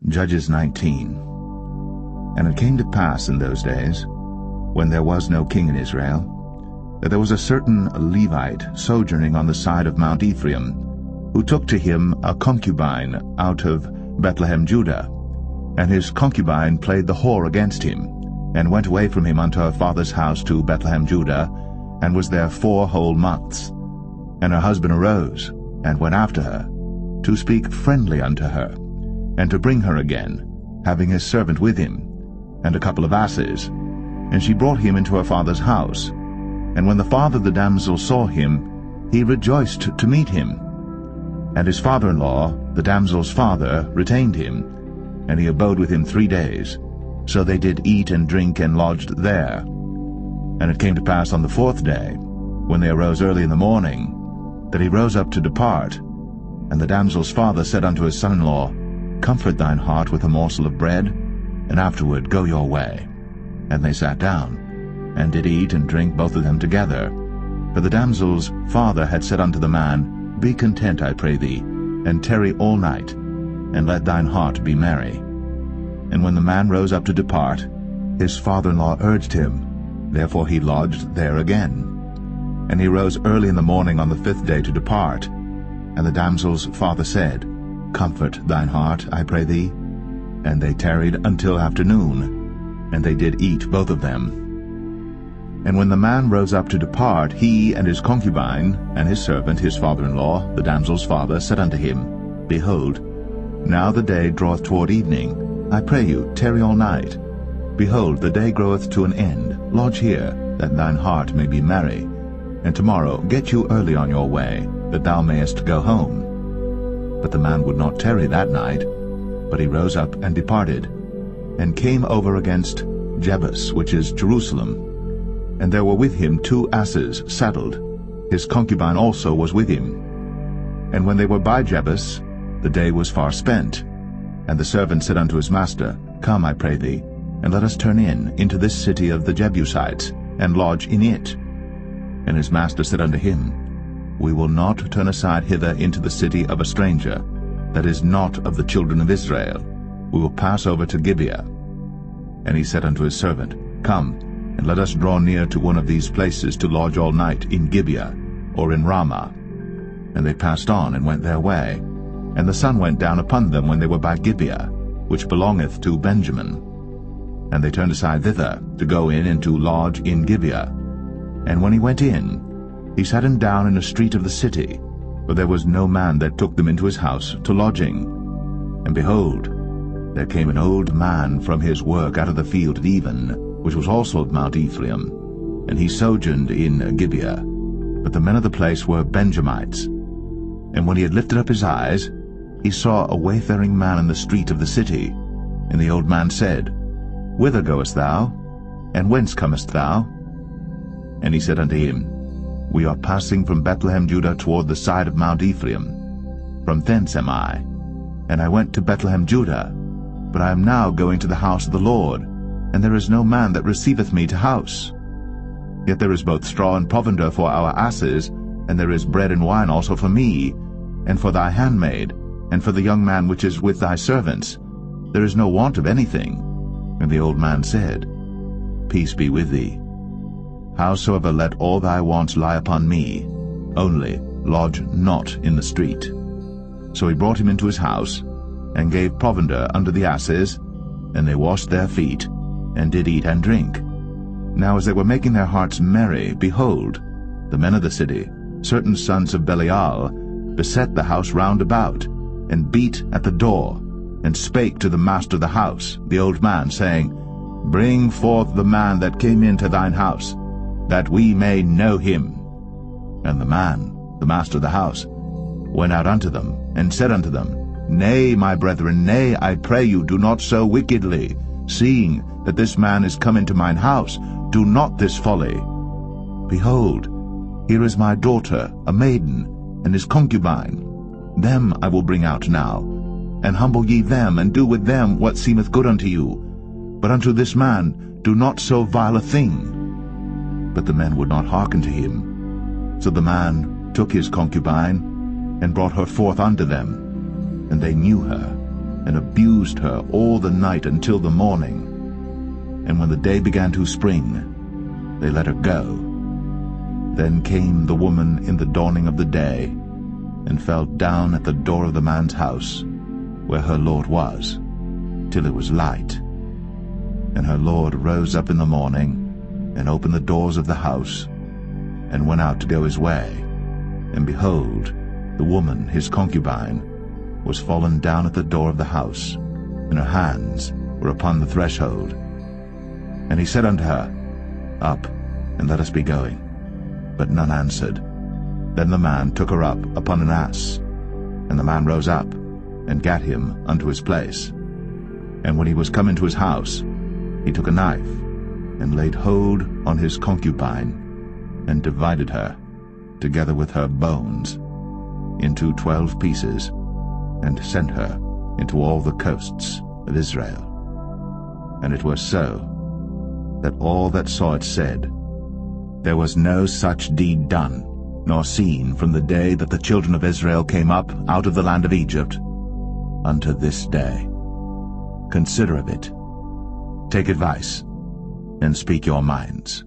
Judges 19. And it came to pass in those days, when there was no king in Israel, that there was a certain Levite sojourning on the side of Mount Ephraim, who took to him a concubine out of Bethlehem Judah. And his concubine played the whore against him, and went away from him unto her father's house to Bethlehem Judah, and was there 4 whole months. And her husband arose, and went after her, to speak friendly unto her, and to bring her again, having his servant with him, and a couple of asses. And she brought him into her father's house. And when the father of the damsel saw him, he rejoiced to meet him. And his father-in-law, the damsel's father, retained him, and he abode with him 3 days. So they did eat and drink and lodged there. And it came to pass on the 4th day, when they arose early in the morning, that he rose up to depart. And the damsel's father said unto his son-in-law, Comfort thine heart with a morsel of bread, and afterward go your way. And they sat down, and did eat and drink both of them together. For the damsel's father had said unto the man, Be content, I pray thee, and tarry all night, and let thine heart be merry. And when the man rose up to depart, his father-in-law urged him, therefore he lodged there again. And he rose early in the morning on the 5th day to depart. And the damsel's father said, Comfort thine heart, I pray thee. And they tarried until afternoon, and they did eat both of them. And when the man rose up to depart, he and his concubine, and his servant, his father-in-law, the damsel's father, said unto him, Behold, now the day draweth toward evening. I pray you, tarry all night. Behold, the day groweth to an end. Lodge here, that thine heart may be merry. And tomorrow get you early on your way, that thou mayest go home. But the man would not tarry that night, but he rose up and departed, and came over against Jebus, which is Jerusalem. And there were with him 2 asses saddled. His concubine also was with him. And when they were by Jebus, the day was far spent. And the servant said unto his master, Come, I pray thee, and let us turn into this city of the Jebusites, and lodge in it. And his master said unto him, We will not turn aside hither into the city of a stranger, that is not of the children of Israel. We will pass over to Gibeah. And he said unto his servant, Come, and let us draw near to one of these places to lodge all night in Gibeah, or in Ramah. And they passed on and went their way. And the sun went down upon them when they were by Gibeah, which belongeth to Benjamin. And they turned aside thither, to go in and to lodge in Gibeah. And when he went in, he sat him down in a street of the city, for there was no man that took them into his house to lodging. And behold, there came an old man from his work out of the field at even, which was also of Mount Ephraim, and he sojourned in Gibeah. But the men of the place were Benjamites. And when he had lifted up his eyes, he saw a wayfaring man in the street of the city. And the old man said, Whither goest thou? And whence comest thou? And he said unto him, We are passing from Bethlehem Judah toward the side of Mount Ephraim. From thence am I. And I went to Bethlehem Judah, but I am now going to the house of the Lord, and there is no man that receiveth me to house. Yet there is both straw and provender for our asses, and there is bread and wine also for me, and for thy handmaid, and for the young man which is with thy servants. There is no want of anything. And the old man said, Peace be with thee. Howsoever let all thy wants lie upon me, only lodge not in the street. So he brought him into his house, and gave provender unto the asses, and they washed their feet, and did eat and drink. Now as they were making their hearts merry, behold, the men of the city, certain sons of Belial, beset the house round about, and beat at the door, and spake to the master of the house, the old man, saying, Bring forth the man that came into thine house, that we may know him. And the man, the master of the house, went out unto them, and said unto them, Nay, my brethren, nay, I pray you, do not so wickedly. Seeing that this man is come into mine house, do not this folly. Behold, here is my daughter, a maiden, and his concubine. Them I will bring out now, and humble ye them, and do with them what seemeth good unto you. But unto this man do not so vile a thing. But the men would not hearken to him. So the man took his concubine, and brought her forth unto them, and they knew her. and abused her all the night until the morning. And when the day began to spring, they let her go. Then came the woman in the dawning of the day, and fell down at the door of the man's house, where her lord was, till it was light. And her lord rose up in the morning, and opened the doors of the house, and went out to go his way. And behold, the woman, his concubine, was fallen down at the door of the house, and her hands were upon the threshold. And he said unto her, Up, and let us be going. But none answered. Then the man took her up upon an ass, and the man rose up, and gat him unto his place. And when he was come into his house, he took a knife, and laid hold on his concubine, and divided her, together with her bones, into 12 pieces, and sent her into all the coasts of Israel. And it was so, that all that saw it said, There was no such deed done, nor seen from the day that the children of Israel came up out of the land of Egypt, unto this day. Consider of it, take advice, and speak your minds.